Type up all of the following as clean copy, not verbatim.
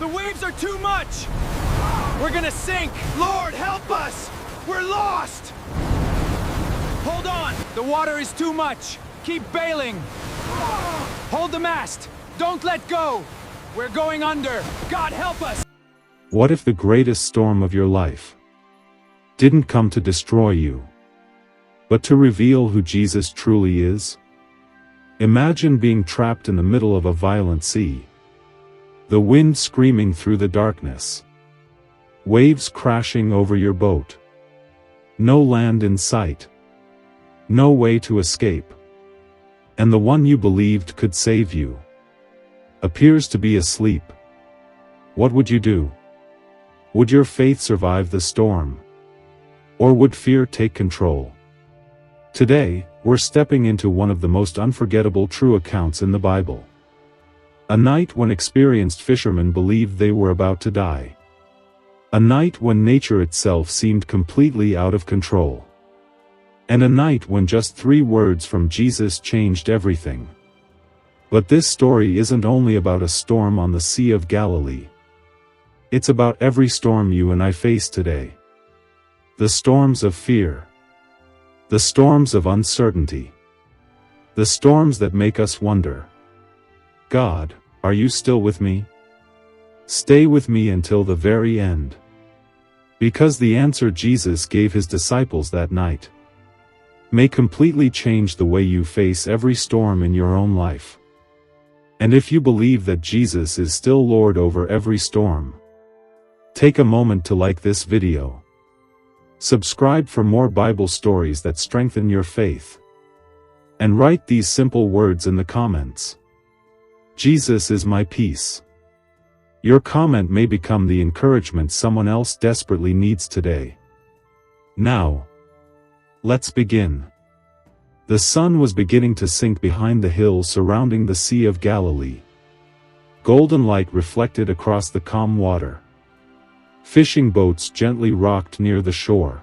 The waves are too much! We're gonna sink! Lord, help us! We're lost! Hold on! The water is too much! Keep bailing! Hold the mast! Don't let go! We're going under! God help us! What if the greatest storm of your life didn't come to destroy you, but to reveal who Jesus truly is? Imagine being trapped in the middle of a violent sea. The wind screaming through the darkness. Waves crashing over your boat. No land in sight. No way to escape. And the one you believed could save you appears to be asleep. What would you do? Would your faith survive the storm? Or would fear take control? Today, we're stepping into one of the most unforgettable true accounts in the Bible. A night when experienced fishermen believed they were about to die. A night when nature itself seemed completely out of control. And a night when just 3 words from Jesus changed everything. But this story isn't only about a storm on the Sea of Galilee. It's about every storm you and I face today. The storms of fear. The storms of uncertainty. The storms that make us wonder, God, are you still with me? Stay with me until the very end. Because the answer Jesus gave his disciples that night may completely change the way you face every storm in your own life. And if you believe that Jesus is still Lord over every storm, take a moment to like this video. Subscribe for more Bible stories that strengthen your faith. And write these simple words in the comments. Jesus is my peace. Your comment may become the encouragement someone else desperately needs today. Now, let's begin. The sun was beginning to sink behind the hills surrounding the Sea of Galilee. Golden light reflected across the calm water. Fishing boats gently rocked near the shore.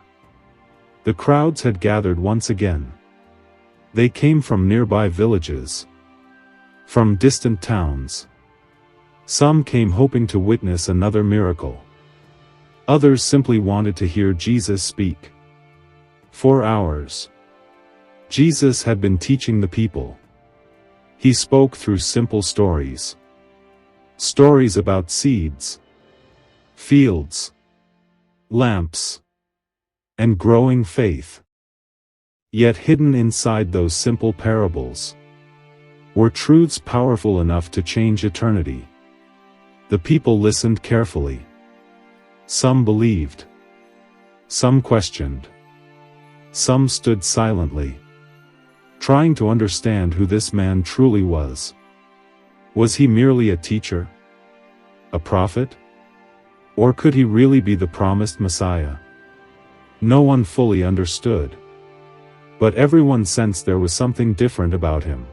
The crowds had gathered once again. They came from nearby villages, from distant towns. Some came hoping to witness another miracle. Others simply wanted to hear Jesus speak. For hours, Jesus had been teaching the people. He spoke through simple stories. Stories about seeds, fields, lamps, and growing faith. Yet hidden inside those simple parables were truths powerful enough to change eternity. The people listened carefully. Some believed. Some questioned. Some stood silently, trying to understand who this man truly was. Was he merely a teacher? A prophet? Or could he really be the promised Messiah? No one fully understood. But everyone sensed there was something different about him.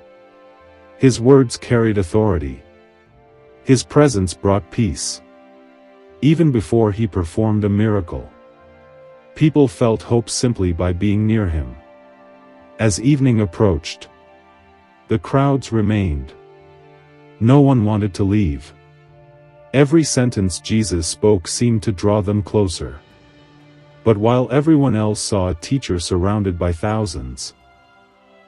His words carried authority. His presence brought peace. Even before he performed a miracle, people felt hope simply by being near him. As evening approached, the crowds remained. No one wanted to leave. Every sentence Jesus spoke seemed to draw them closer. But while everyone else saw a teacher surrounded by thousands,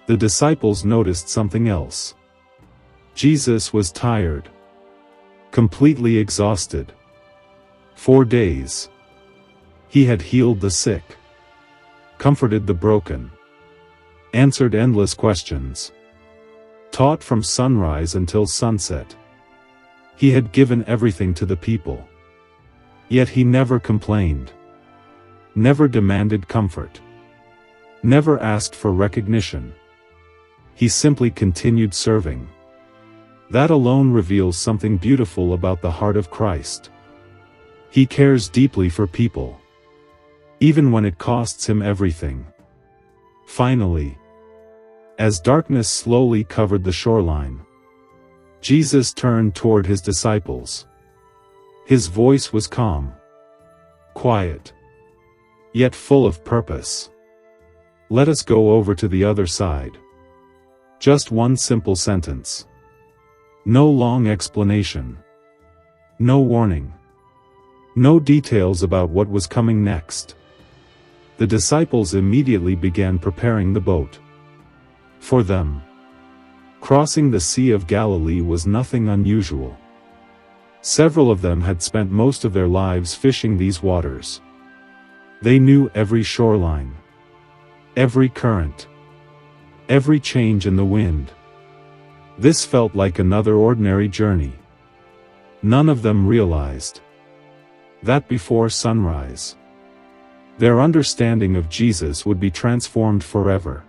the disciples noticed something else. Jesus was tired. Completely exhausted. 4 days. He had healed the sick, comforted the broken, answered endless questions, taught from sunrise until sunset. He had given everything to the people. Yet he never complained. Never demanded comfort. Never asked for recognition. He simply continued serving. That alone reveals something beautiful about the heart of Christ. He cares deeply for people, even when it costs him everything. Finally, as darkness slowly covered the shoreline, Jesus turned toward his disciples. His voice was calm, quiet, yet full of purpose. Let us go over to the other side. Just one simple sentence. No long explanation. No warning. No details about what was coming next. The disciples immediately began preparing the boat. For them, crossing the Sea of Galilee was nothing unusual. Several of them had spent most of their lives fishing these waters. They knew every shoreline, every current, every change in the wind. This felt like another ordinary journey. None of them realized that before sunrise, their understanding of Jesus would be transformed forever.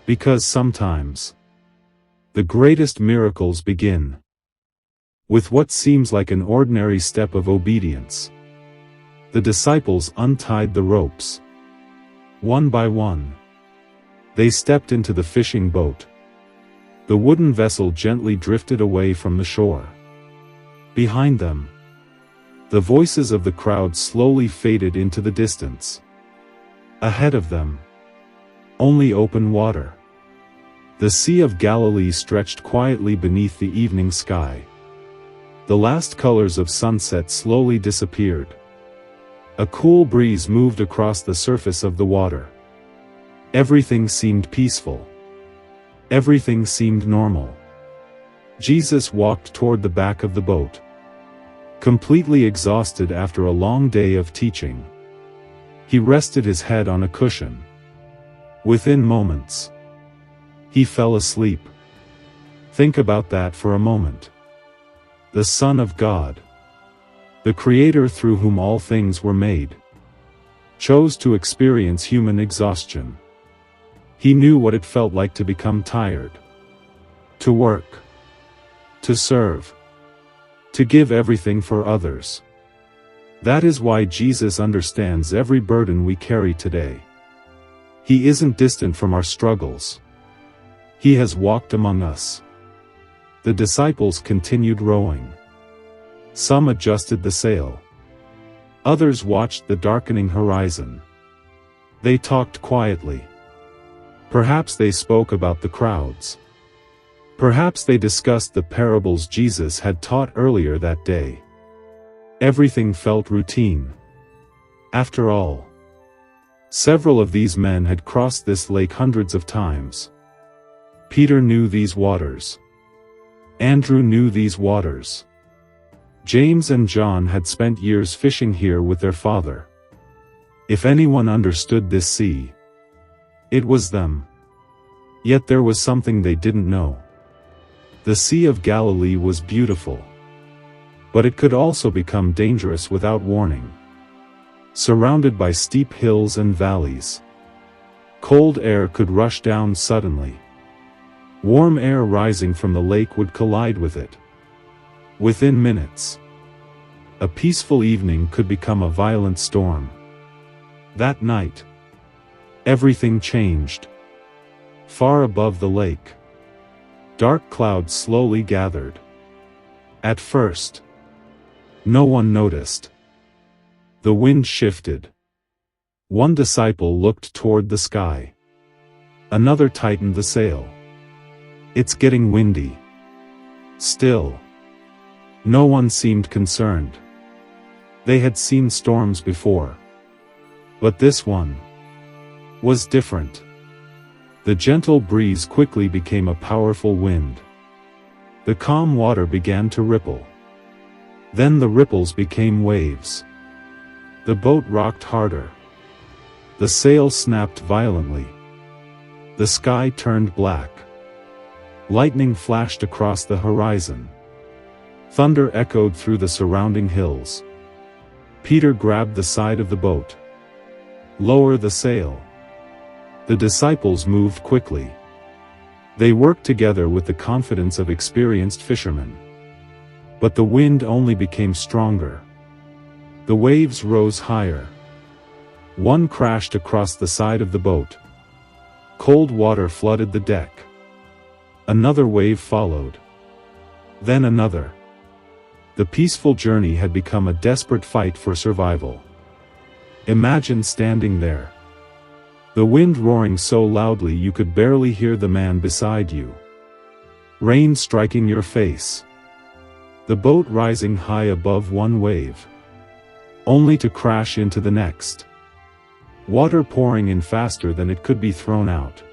Because sometimes, the greatest miracles begin with what seems like an ordinary step of obedience. The disciples untied the ropes. One by one, they stepped into the fishing boat. The wooden vessel gently drifted away from the shore. Behind them, the voices of the crowd slowly faded into the distance. Ahead of them, only open water. The Sea of Galilee stretched quietly beneath the evening sky. The last colors of sunset slowly disappeared. A cool breeze moved across the surface of the water. Everything seemed peaceful. Everything seemed normal. Jesus walked toward the back of the boat, completely exhausted after a long day of teaching. He rested his head on a cushion. Within moments, he fell asleep. Think about that for a moment. The Son of God, the Creator through whom all things were made, chose to experience human exhaustion. He knew what it felt like to become tired, to work, to serve, to give everything for others. That is why Jesus understands every burden we carry today. He isn't distant from our struggles. He has walked among us. The disciples continued rowing. Some adjusted the sail. Others watched the darkening horizon. They talked quietly. Perhaps they spoke about the crowds. Perhaps they discussed the parables Jesus had taught earlier that day. Everything felt routine. After all, several of these men had crossed this lake hundreds of times. Peter knew these waters. Andrew knew these waters. James and John had spent years fishing here with their father. If anyone understood this sea, it was them. Yet there was something they didn't know. The Sea of Galilee was beautiful. But it could also become dangerous without warning. Surrounded by steep hills and valleys, cold air could rush down suddenly. Warm air rising from the lake would collide with it. Within minutes, a peaceful evening could become a violent storm. That night, everything changed. Far above the lake, dark clouds slowly gathered. At first, no one noticed. The wind shifted. One disciple looked toward the sky. Another tightened the sail. It's getting windy. Still, no one seemed concerned. They had seen storms before. But this one was different. The gentle breeze quickly became a powerful wind. The calm water began to ripple. Then the ripples became waves. The boat rocked harder. The sail snapped violently. The sky turned black. Lightning flashed across the horizon. Thunder echoed through the surrounding hills. Peter grabbed the side of the boat. Lower the sail. The disciples moved quickly. They worked together with the confidence of experienced fishermen. But the wind only became stronger. The waves rose higher. One crashed across the side of the boat. Cold water flooded the deck. Another wave followed. Then another. The peaceful journey had become a desperate fight for survival. Imagine standing there. The wind roaring so loudly you could barely hear the man beside you. Rain striking your face. the boat rising high above one wave, only to crash into the next. Water pouring in faster than it could be thrown out.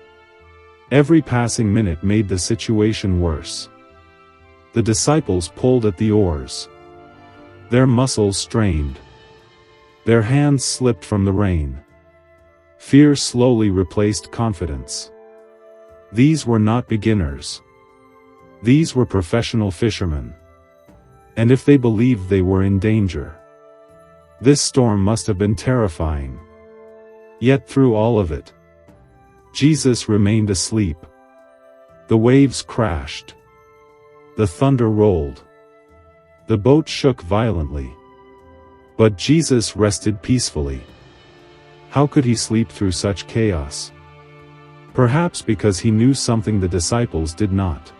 Every passing minute made the situation worse. The disciples pulled at the oars. Their muscles strained. Their hands slipped from the rein. Fear slowly replaced confidence. These were not beginners. These were professional fishermen. And if they believed they were in danger, this storm must have been terrifying. Yet through all of it, Jesus remained asleep. The waves crashed. The thunder rolled. The boat shook violently. But Jesus rested peacefully. How could he sleep through such chaos? Perhaps because he knew something the disciples did not.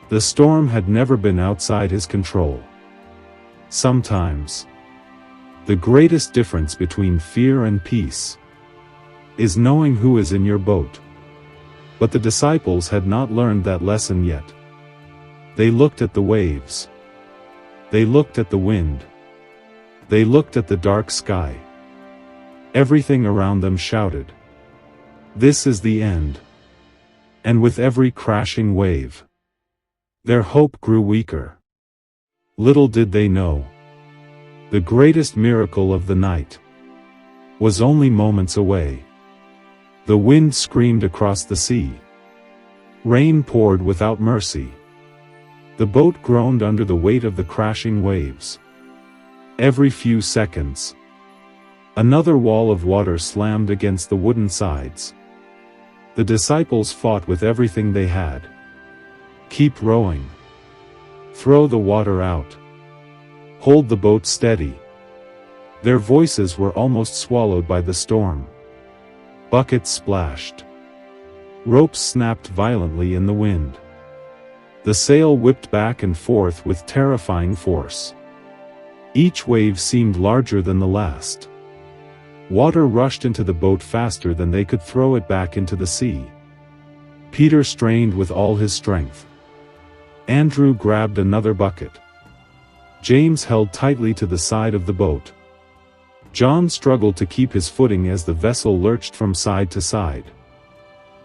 The storm had never been outside his control. Sometimes, the greatest difference between fear and peace is knowing who is in your boat. But the disciples had not learned that lesson yet. They looked at the waves. They looked at the wind. They looked at the dark sky. Everything around them shouted, "This is the end." And with every crashing wave, their hope grew weaker. Little did they know, the greatest miracle of the night was only moments away. The wind screamed across the sea. Rain poured without mercy. The boat groaned under the weight of the crashing waves. Every few seconds, another wall of water slammed against the wooden sides. The disciples fought with everything they had. Keep rowing. Throw the water out. Hold the boat steady. Their voices were almost swallowed by the storm. Buckets splashed. Ropes snapped violently in the wind. The sail whipped back and forth with terrifying force. Each wave seemed larger than the last. Water rushed into the boat faster than they could throw it back into the sea. Peter strained with all his strength. Andrew grabbed another bucket. James held tightly to the side of the boat. John struggled to keep his footing as the vessel lurched from side to side.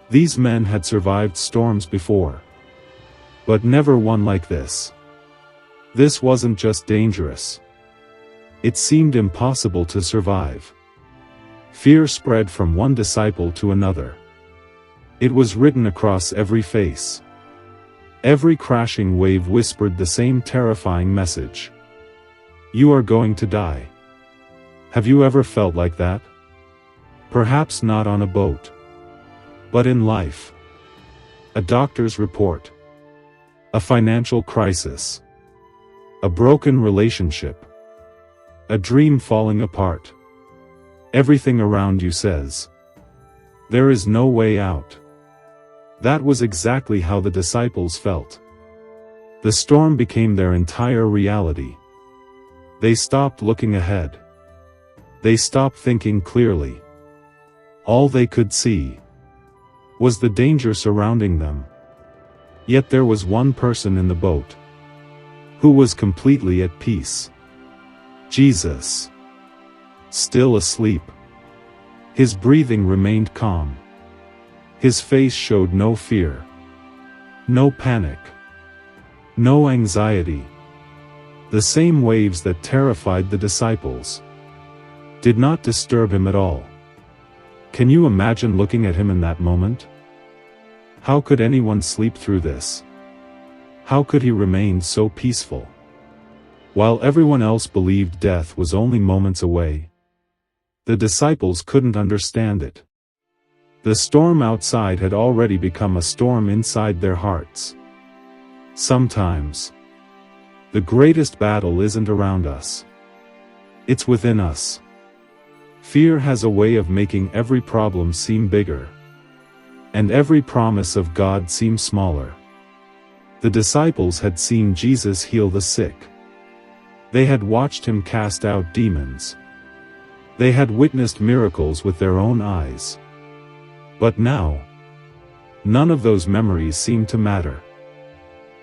These men had survived storms before, but never one like this. This wasn't just dangerous. It seemed impossible to survive. Fear spread from one disciple to another. It was written across every face. Every crashing wave whispered the same terrifying message. You are going to die. Have you ever felt like that? Perhaps not on a boat, but in life. A doctor's report. A financial crisis. A broken relationship. A dream falling apart. Everything around you says, there is no way out. That was exactly how the disciples felt. The storm became their entire reality. They stopped looking ahead. They stopped thinking clearly. All they could see was the danger surrounding them. Yet there was one person in the boat who was completely at peace. Jesus. Still asleep. His breathing remained calm. His face showed no fear. No panic. No anxiety. The same waves that terrified the disciples did not disturb him at all. Can you imagine looking at him in that moment? How could anyone sleep through this? How could he remain so peaceful? While everyone else believed death was only moments away, the disciples couldn't understand it. The storm outside had already become a storm inside their hearts. Sometimes, the greatest battle isn't around us. It's within us. Fear has a way of making every problem seem bigger, and every promise of God seem smaller. The disciples had seen Jesus heal the sick. They had watched him cast out demons. They had witnessed miracles with their own eyes. But now, none of those memories seemed to matter.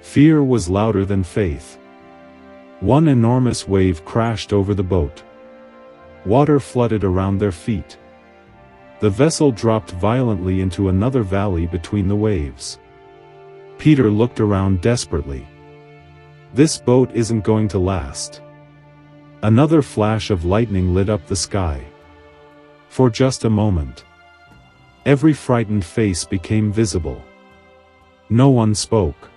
Fear was louder than faith. One enormous wave crashed over the boat. Water flooded around their feet. The vessel dropped violently into another valley between the waves. Peter looked around desperately. This boat isn't going to last. Another flash of lightning lit up the sky. For just a moment, every frightened face became visible. No one spoke.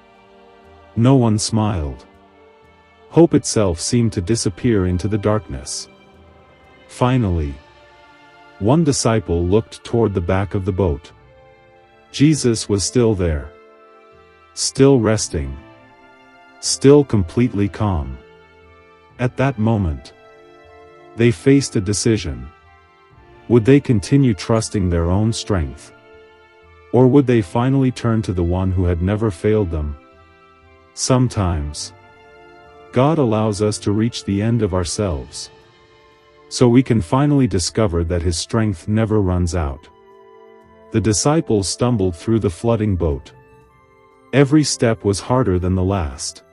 No one smiled. Hope itself seemed to disappear into the darkness. Finally, one disciple looked toward the back of the boat. Jesus was still there. Still resting. Still completely calm. At that moment, they faced a decision. Would they continue trusting their own strength? Or would they finally turn to the one who had never failed them? Sometimes, God allows us to reach the end of ourselves, so we can finally discover that His strength never runs out. The disciples stumbled through the flooding boat. Every step was harder than the last.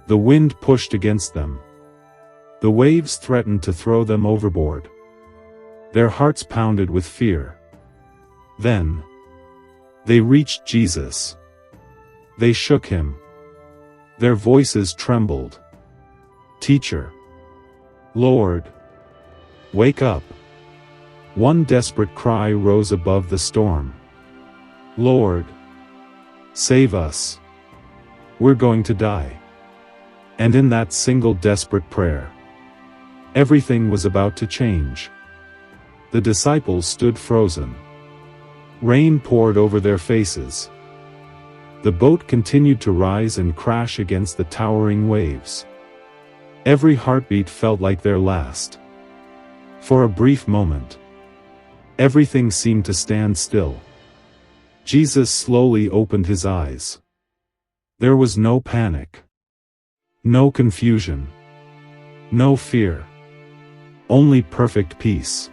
The wind pushed against them. The waves threatened to throw them overboard. Their hearts pounded with fear. Then, they reached Jesus. They shook Him. Their voices trembled. "Teacher! Lord! Wake up!" One desperate cry rose above the storm. "Lord! Save us! We're going to die." And in that single desperate prayer, everything was about to change. The disciples stood frozen. Rain poured over their faces. The boat continued to rise and crash against the towering waves. Every heartbeat felt like their last. For a brief moment, everything seemed to stand still. Jesus slowly opened His eyes. There was no panic. No confusion. No fear. Only perfect peace.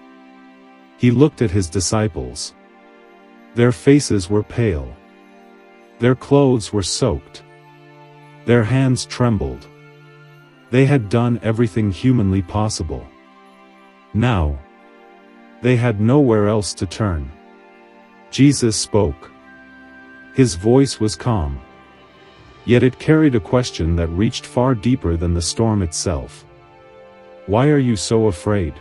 He looked at His disciples. Their faces were pale. Their clothes were soaked. Their hands trembled. They had done everything humanly possible. Now, they had nowhere else to turn. Jesus spoke. His voice was calm. Yet it carried a question that reached far deeper than the storm itself. "Why are you so afraid?"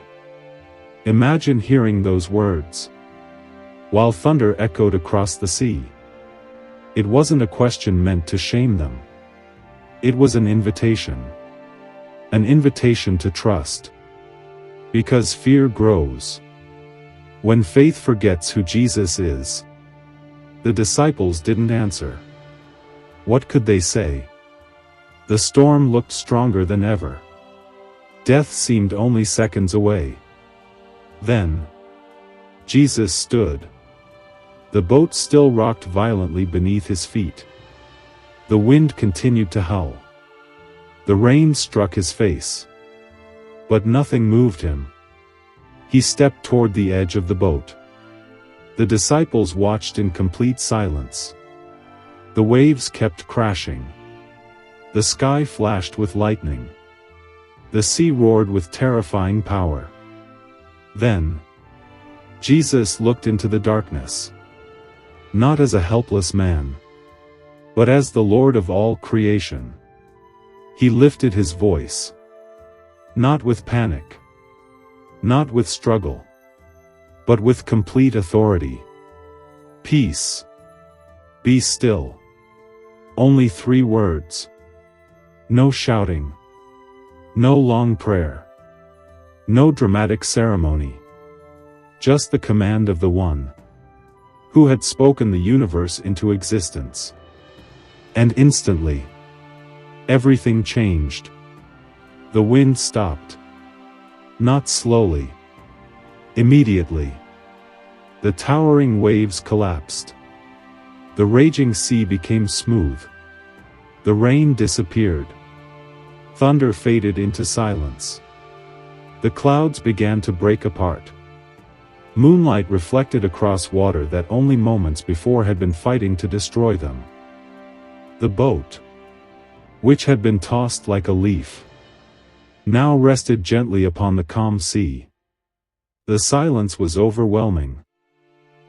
Imagine hearing those words, while thunder echoed across the sea. It wasn't a question meant to shame them. It was an invitation. An invitation to trust. Because fear grows when faith forgets who Jesus is. The disciples didn't answer. What could they say? The storm looked stronger than ever. Death seemed only seconds away. Then, Jesus stood. The boat still rocked violently beneath His feet. The wind continued to howl. The rain struck His face. But nothing moved Him. He stepped toward the edge of the boat. The disciples watched in complete silence. The waves kept crashing. The sky flashed with lightning. The sea roared with terrifying power. Then, Jesus looked into the darkness. Not as a helpless man, but as the Lord of all creation. He lifted His voice. Not with panic. Not with struggle. But with complete authority. "Peace. Be still." Only 3 words. No shouting. No long prayer. No dramatic ceremony. Just the command of the One who had spoken the universe into existence. And instantly, everything changed. The wind stopped. Not slowly. Immediately. The towering waves collapsed. The raging sea became smooth. The rain disappeared. Thunder faded into silence. The clouds began to break apart. Moonlight reflected across water that only moments before had been fighting to destroy them. The boat, which had been tossed like a leaf, now rested gently upon the calm sea. The silence was overwhelming.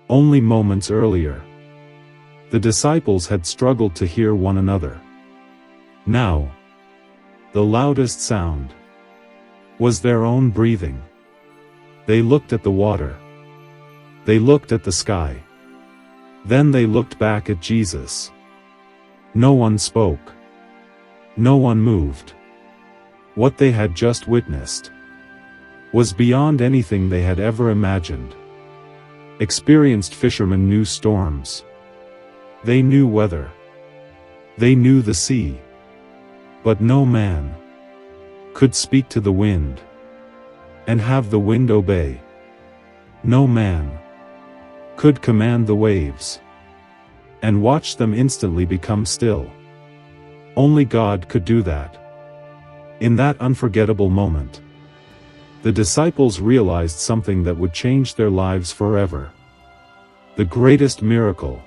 Only moments earlier, the disciples had struggled to hear one another. Now, the loudest sound was their own breathing. They looked at the water. They looked at the sky. Then they looked back at Jesus. No one spoke. No one moved. What they had just witnessed was beyond anything they had ever imagined. Experienced fishermen knew storms. They knew weather. They knew the sea. But no man could speak to the wind and have the wind obey. No man could command the waves and watch them instantly become still. Only God could do that. In that unforgettable moment, the disciples realized something that would change their lives forever. The greatest miracle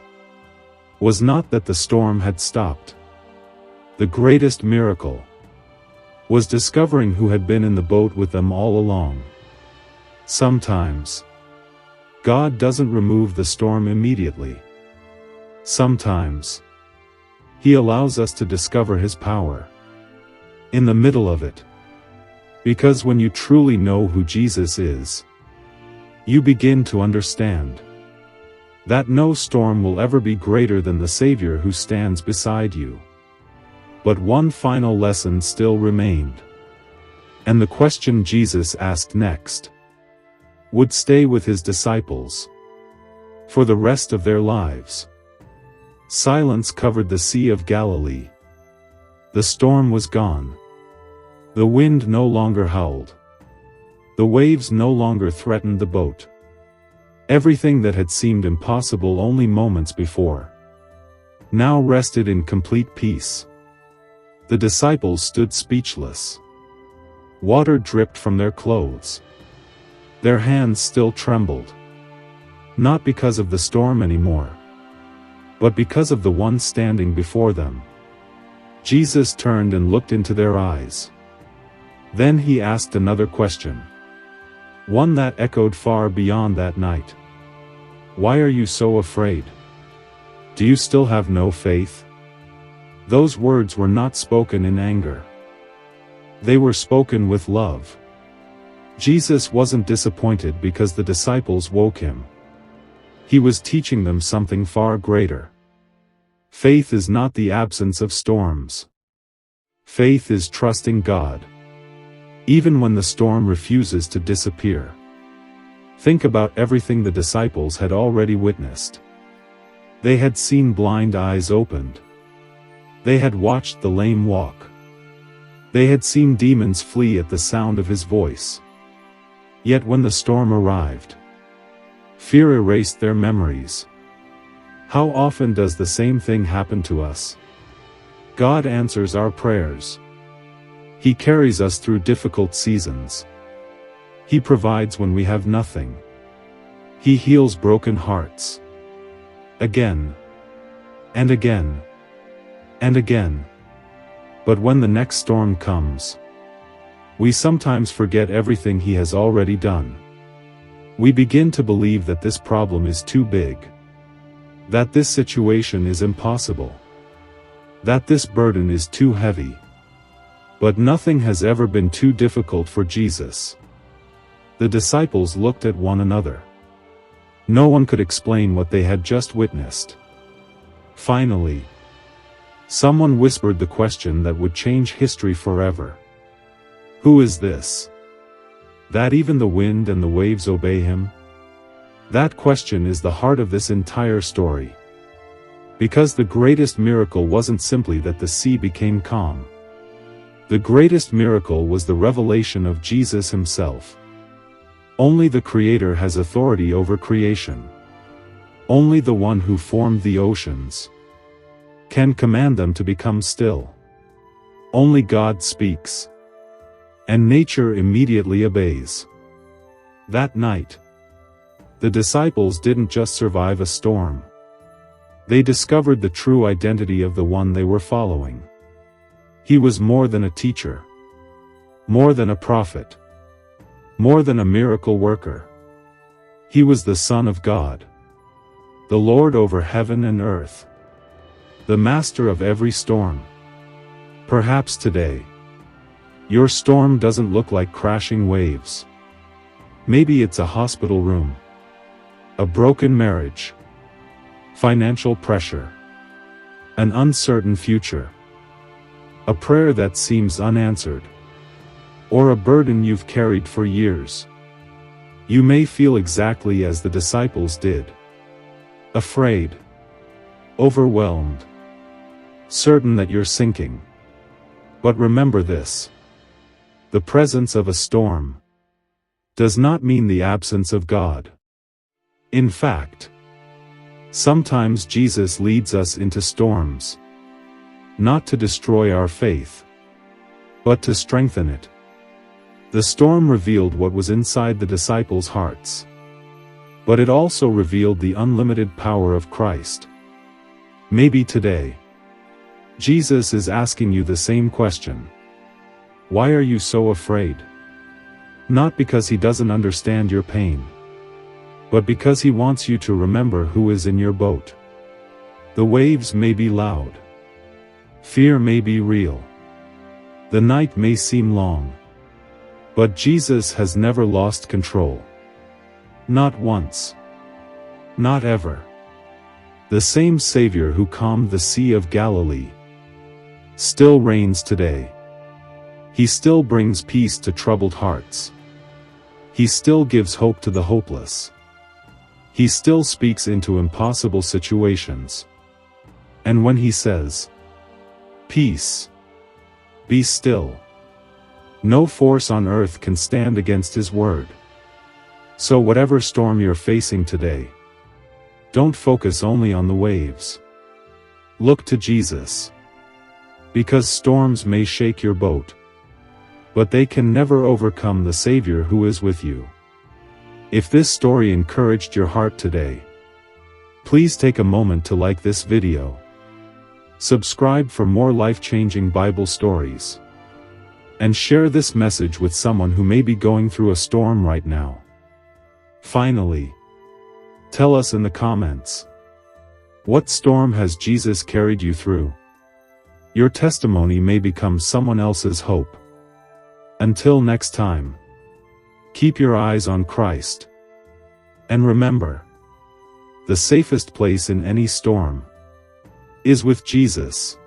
was not that the storm had stopped. The greatest miracle was discovering who had been in the boat with them all along. Sometimes, God doesn't remove the storm immediately. Sometimes, He allows us to discover His power in the middle of it. Because when you truly know who Jesus is, you begin to understand that no storm will ever be greater than the Savior who stands beside you. But one final lesson still remained. And the question Jesus asked next would stay with His disciples for the rest of their lives. Silence covered the Sea of Galilee. The storm was gone. The wind no longer howled. The waves no longer threatened the boat. Everything that had seemed impossible only moments before now rested in complete peace. The disciples stood speechless. Water dripped from their clothes. Their hands still trembled. Not because of the storm anymore, but because of the one standing before them. Jesus turned and looked into their eyes. Then He asked another question. One that echoed far beyond that night. Why are you so afraid? Do you still have no faith? Those words were not spoken in anger. They were spoken with love. Jesus wasn't disappointed because the disciples woke Him. He was teaching them something far greater. Faith is not the absence of storms. Faith is trusting God, even when the storm refuses to disappear. Think about everything the disciples had already witnessed. They had seen blind eyes opened. They had watched the lame walk. They had seen demons flee at the sound of His voice. Yet when the storm arrived, fear erased their memories. How often does the same thing happen to us? God answers our prayers. He carries us through difficult seasons. He provides when we have nothing. He heals broken hearts. Again. And again. And again. But when the next storm comes, we sometimes forget everything He has already done. We begin to believe that this problem is too big. That this situation is impossible. That this burden is too heavy. But nothing has ever been too difficult for Jesus. The disciples looked at one another. No one could explain what they had just witnessed. Finally, someone whispered the question that would change history forever. Who is this? That even the wind and the waves obey Him? That question is the heart of this entire story. Because the greatest miracle wasn't simply that the sea became calm. The greatest miracle was the revelation of Jesus Himself. Only the Creator has authority over creation. Only the one who formed the oceans can command them to become still. Only God speaks, and nature immediately obeys. That night, the disciples didn't just survive a storm. They discovered the true identity of the one they were following. He was more than a teacher. more than a prophet, more than a miracle worker. He was the Son of God, the Lord over heaven and earth, the master of every storm. Perhaps today, your storm doesn't look like crashing waves. Maybe it's a hospital room, a broken marriage, financial pressure, an uncertain future, a prayer that seems unanswered, or a burden you've carried for years. You may feel exactly as the disciples did. Afraid, overwhelmed, certain that you're sinking. But remember this: the presence of a storm does not mean the absence of God. In fact, sometimes Jesus leads us into storms, not to destroy our faith, but to strengthen it. The storm revealed what was inside the disciples' hearts, but it also revealed the unlimited power of Christ. Maybe today, Jesus is asking you the same question. Why are you so afraid? Not because he doesn't understand your pain, but because he wants you to remember who is in your boat. The waves may be loud. Fear may be real. The night may seem long. But Jesus has never lost control. Not once. Not ever. The same Savior who calmed the Sea of Galilee still reigns today. He still brings peace to troubled hearts. He still gives hope to the hopeless. He still speaks into impossible situations. And when he says, "Peace, be still," no force on earth can stand against his word. So whatever storm you're facing today, don't focus only on the waves. Look to Jesus. Because storms may shake your boat, but they can never overcome the Savior who is with you. If this story encouraged your heart today, please take a moment to like this video. Subscribe for more life-changing Bible stories. And share this message with someone who may be going through a storm right now. Finally, tell us in the comments, what storm has Jesus carried you through? Your testimony may become someone else's hope. Until next time, keep your eyes on Christ. And remember, the safest place in any storm is with Jesus.